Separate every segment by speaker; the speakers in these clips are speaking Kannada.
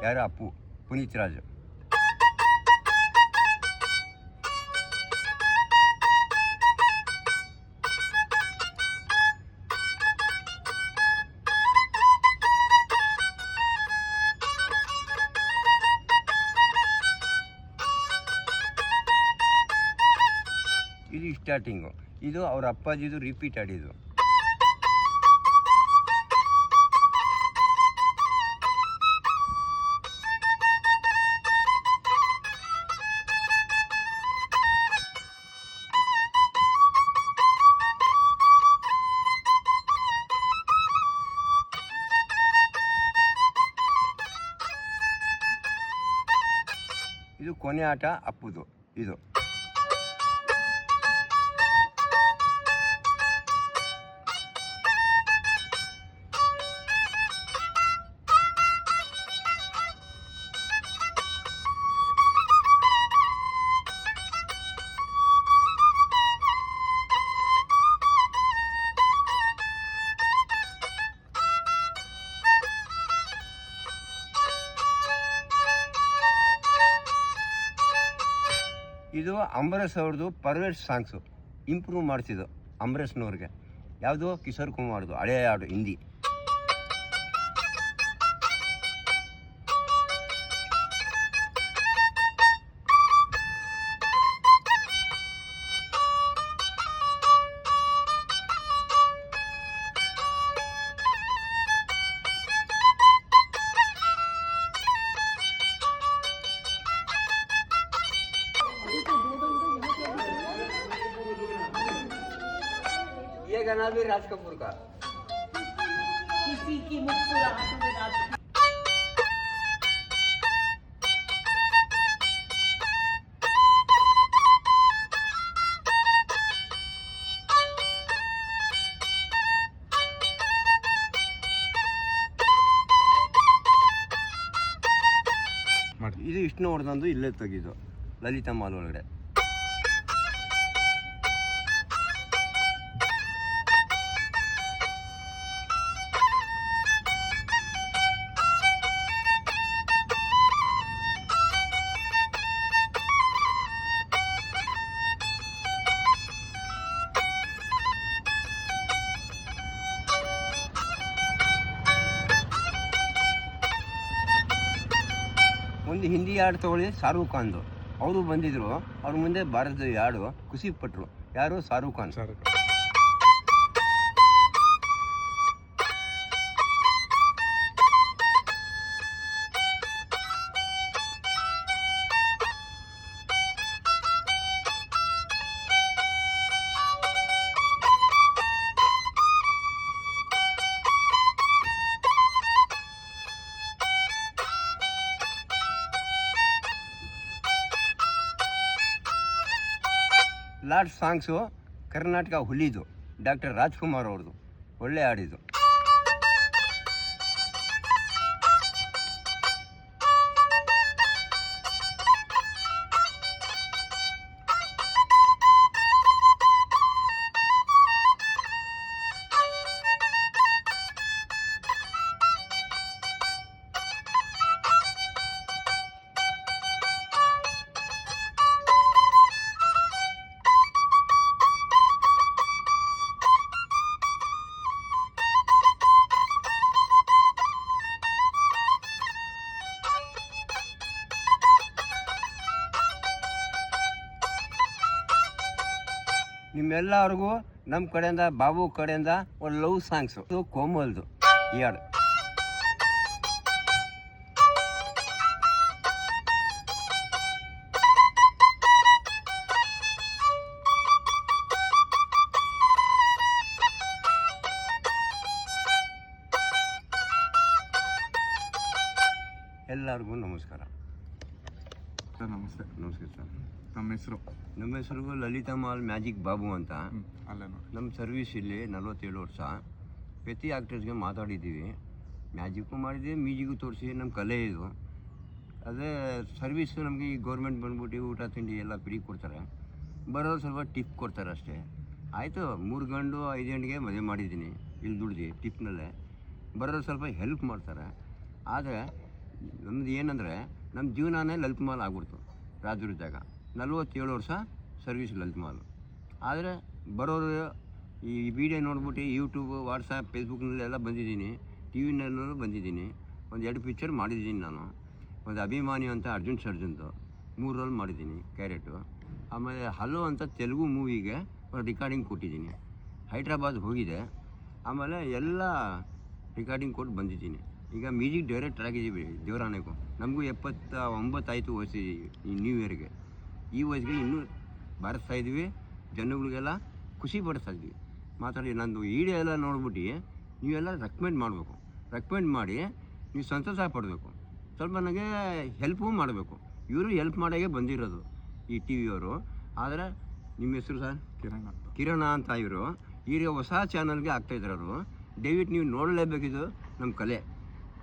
Speaker 1: ಯಾರು ಅಪ್ಪು ಪುನೀತ್ ರಾಜ್. ಇದು ಸ್ಟಾರ್ಟಿಂಗು. ಇದು ಅವ್ರ ಅಪ್ಪಾಜಿದು ರಿಪೀಟ್ ಆಡಿದ್ದು. ಇದು ಕೊನೆ ಆಟ ಅಪ್ಪುದು. ಇದು ಇದು ಅಂಬರೀಷ್ ಅವ್ರದ್ದು ಪರ್ವೇಟ್ ಸಾಂಗ್ಸು ಇಂಪ್ರೂವ್ ಮಾಡ್ತಿದ್ದು ಅಂಬರೀಷ್ನವ್ರಿಗೆ. ಯಾವುದು ಕಿಶೋರ್ ಕುಮಾರ್ದು ಹಳೆಯ ಹಾಡು ಹಿಂದಿ. ये गाना भी राज कपूर का।
Speaker 2: किसी की मुस्कुराहट में राज
Speaker 1: ಇದು ವಿಷ್ಣುವರ್ಧನ್ದು ಇಲ್ಲೇ ತೆಗೆದು ಲಲಿತಾ ಮಾಲ್ ಒಳಗಡೆ. ಒಂದು ಹಿಂದಿ ಹಾಡು ತಗೊಳ್ಳಿ, ಶಾರುಖ್ ಖಾನ್ದು. ಅವರು ಬಂದಿದ್ರು, ಅವ್ರ ಮುಂದೆ ಭಾರತದ ಹಾಡು ಖುಷಿ ಪಟ್ಟರು. ಯಾರು? ಶಾರುಖ್ ಖಾನ್. ಲಾಸ್ಟ್ ಸಾಂಗ್ಸು ಕರ್ನಾಟಕ ಹುಲಿದು, ಡಾಕ್ಟರ್ ರಾಜ್ಕುಮಾರ್ ಅವ್ರದ್ದು. ಒಳ್ಳೆ ಹಾಡಿದು. ನಿಮ್ಮೆಲ್ಲರಿಗೂ ನಮ್ಮ ಕಡೆಯಿಂದ, ಬಾಬು ಕಡೆಯಿಂದ ಒಂದು ಲವ್ ಸಾಂಗ್ಸು. ಇದು ಕೋಮಲ್ದು ಈ ಹಾಡು. ಎಲ್ಲರಿಗೂ ನಮಸ್ಕಾರ.
Speaker 3: ಸರ್ ನಮಸ್ತೆ.
Speaker 1: ನಮಸ್ಕಾರ ಸರ್.
Speaker 3: ನಮ್ಮ ಹೆಸರು?
Speaker 1: ನಮ್ಮ ಹೆಸರು ಲಲಿತಾ ಮಾಲ್ ಮ್ಯಾಜಿಕ್ ಬಾಬು ಅಂತ.
Speaker 3: ಅಲ್ಲೇ ನೋಡಿ.
Speaker 1: ನಮ್ಮ ಸರ್ವಿಸ್ ಇಲ್ಲಿ 47 ವರ್ಷ. ಪ್ರತಿ ಆ್ಯಕ್ಟರ್ಸ್ಗೆ ಮಾತಾಡಿದ್ದೀವಿ, ಮ್ಯಾಜಿಕ್ಕು ಮಾಡಿದ್ದೀವಿ, ಮ್ಯೂಸಿಕ್ಕು ತೋರಿಸಿ. ನಮ್ಮ ಕಲೆ ಇದು. ಅದೇ ಸರ್ವಿಸ್ಸು ನಮಗೆ ಈ ಗೌರ್ಮೆಂಟ್ ಬಂದ್ಬಿಟ್ಟು ಊಟ ತಿಂಡಿ ಎಲ್ಲ ಫ್ರೀ ಕೊಡ್ತಾರೆ. ಬರೋದು ಸ್ವಲ್ಪ ಟಿಪ್ ಕೊಡ್ತಾರೆ ಅಷ್ಟೇ. ಆಯಿತು, 3 ಗಂಡು 5 ಗಂಟೆಗೆ ಮದುವೆ ಮಾಡಿದ್ದೀನಿ ಇಲ್ಲಿ ದುಡ್ದು ಟಿಪ್ನಲ್ಲೇ. ಬರೋದು ಸ್ವಲ್ಪ ಹೆಲ್ಪ್ ಮಾಡ್ತಾರೆ. ಆದರೆ ನಮ್ಮದು ಏನಂದರೆ ನಮ್ಮ ಜೀವನನೇ ಲಲಿತ್ ಮಹಲ್ ಆಗ್ಬಿಡ್ತು ರಾಜದುರ್ಗದಾಗ 47 ವರ್ಷ ಸರ್ವಿಸ್ ಲಲಿತ್ ಮಹಲ್. ಆದರೆ ಬರೋರು ಈ ವಿಡಿಯೋ ನೋಡ್ಬಿಟ್ಟು ಯೂಟ್ಯೂಬ್ ವಾಟ್ಸಪ್ ಫೇಸ್ಬುಕ್ನಲ್ಲೆಲ್ಲ ಬಂದಿದ್ದೀನಿ, ಟಿ ವಿನಲ್ಲೂ ಬಂದಿದ್ದೀನಿ. ಒಂದು 2 ಪಿಕ್ಚರ್ ಮಾಡಿದ್ದೀನಿ ನಾನು. ಒಂದು ಅಭಿಮಾನಿ ಅಂತ ಅರ್ಜುನ್ ಸರ್ಜನ್ದು 3 ರೋಲ್ ಮಾಡಿದ್ದೀನಿ ಕ್ಯಾರೆಟು. ಆಮೇಲೆ ಹಲೋ ಅಂತ ತೆಲುಗು ಮೂವಿಗೆ ಒಂದು ರಿಕಾರ್ಡಿಂಗ್ ಕೊಟ್ಟಿದ್ದೀನಿ. ಹೈದ್ರಾಬಾದ್ ಹೋಗಿದೆ. ಆಮೇಲೆ ಎಲ್ಲ ರಿಕಾರ್ಡಿಂಗ್ ಕೊಟ್ಟು ಬಂದಿದ್ದೀನಿ. ಈಗ ಮ್ಯೂಸಿಕ್ ಡೈರೆಕ್ಟರ್ ಆಗಿದ್ದೀವಿ ದೇವರಾಣೆಗೂ. ನಮಗೂ 79 ಆಯಿತು ವಯಸ್ಸು ಈ ನ್ಯೂ ಇಯರ್ಗೆ. ಈ ವಯಸ್ಸಿಗೆ ಇನ್ನೂ ಬಾರಿಸ್ತಾ ಇದ್ವಿ, ಜನಗಳಿಗೆಲ್ಲ ಖುಷಿ ಪಡಿಸ್ತಾ ಇದ್ವಿ. ಮಾತಾಡಿ ನಂದು ಈಡೇ ಎಲ್ಲ ನೋಡ್ಬಿಟ್ಟು ನೀವೆಲ್ಲ ರೆಕಮೆಂಡ್ ಮಾಡಬೇಕು. ರೆಕಮೆಂಡ್ ಮಾಡಿ ನೀವು ಸಂತೋಷ ಪಡಬೇಕು. ಸ್ವಲ್ಪ ನನಗೆ ಹೆಲ್ಪು ಮಾಡಬೇಕು. ಇವರು ಹೆಲ್ಪ್ ಮಾಡೋಕ್ಕೆ ಬಂದಿರೋದು ಈ ಟಿ ವಿಯವರು. ಆದರೆ ನಿಮ್ಮ ಹೆಸರು ಸರ್? ಕಿರಣ ಅಂತ ಇವರು. ಈಗ ಹೊಸ ಚಾನಲ್ಗೆ ಆಗ್ತಾಯಿದ್ರು ಅವರು. ದಯವಿಟ್ಟು ನೀವು ನೋಡಲೇಬೇಕಿದು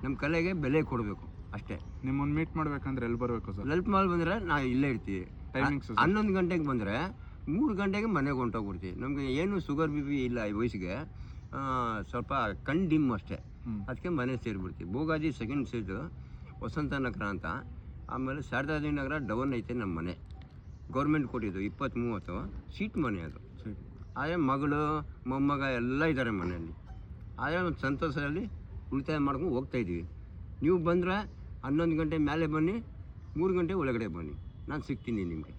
Speaker 1: ನಮ್ಮ ಕಲೆಗೆ ಬೆಲೆ ಕೊಡಬೇಕು ಅಷ್ಟೇ.
Speaker 3: ನಿಮ್ಮನ್ನು ಮೀಟ್ ಮಾಡ್ಬೇಕಂದ್ರೆ ಎಲ್ಲಿ ಬರಬೇಕು ಸರ್?
Speaker 1: ಲಲಿತ್ ಮಹಲ್ ಬಂದರೆ ನಾವು ಇಲ್ಲೇ ಇರ್ತೀವಿ.
Speaker 3: ಟೈಮಿಂಗ್ಸ್
Speaker 1: 11 ಗಂಟೆಗೆ ಬಂದರೆ 3 ಗಂಟೆಗೆ ಮನೆಗೆ ಹೊಂಟೋಗ್ಬಿಡ್ತೀವಿ. ನಮಗೆ ಏನು ಶುಗರ್ ಬಿ ಪಿ ಇಲ್ಲ ಈ ವಯಸ್ಸಿಗೆ. ಸ್ವಲ್ಪ ಕಣ್ಣು ಡಿಮ್ ಅಷ್ಟೇ, ಅದಕ್ಕೆ ಮನೆ ಸೇರಿಬಿಡ್ತೀವಿ. ಭೋಗಾಜಿ ಸೆಕೆಂಡ್ ಸೈಡು ವಸಂತ ನಗರ ಅಂತ. ಆಮೇಲೆ ಶಾರದಾದೇವಿ ನಗರ ಡೌನ್ ಐತೆ ನಮ್ಮ ಮನೆ. ಗೌರ್ಮೆಂಟ್ ಕೊಟ್ಟಿದ್ದು 20-30 ಸೀಟ್ ಮನೆ ಅದು. ಆದರೆ ಮಗಳು ಮೊಮ್ಮಗ ಎಲ್ಲ ಇದ್ದಾರೆ ಮನೆಯಲ್ಲಿ. ಆದರೆ ಒಂದು ಸಂತೋಷದಲ್ಲಿ ಉಳಿತಾಯ ಮಾಡ್ಕೊಂಡು ಹೋಗ್ತಾಯಿದ್ವಿ. ನೀವು ಬಂದರೆ 11 ಗಂಟೆ ಮೇಲೆ ಬನ್ನಿ, 3 ಗಂಟೆ ಒಳಗಡೆ ಬನ್ನಿ, ನಾನು ಸಿಗ್ತೀನಿ ನಿಮಗೆ.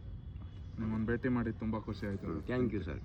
Speaker 3: ನಿಮ್ಮನ್ನು ಭೇಟಿ ಮಾಡಿ ತುಂಬ ಖುಷಿ ಆಯಿತು.
Speaker 1: Thank you sir.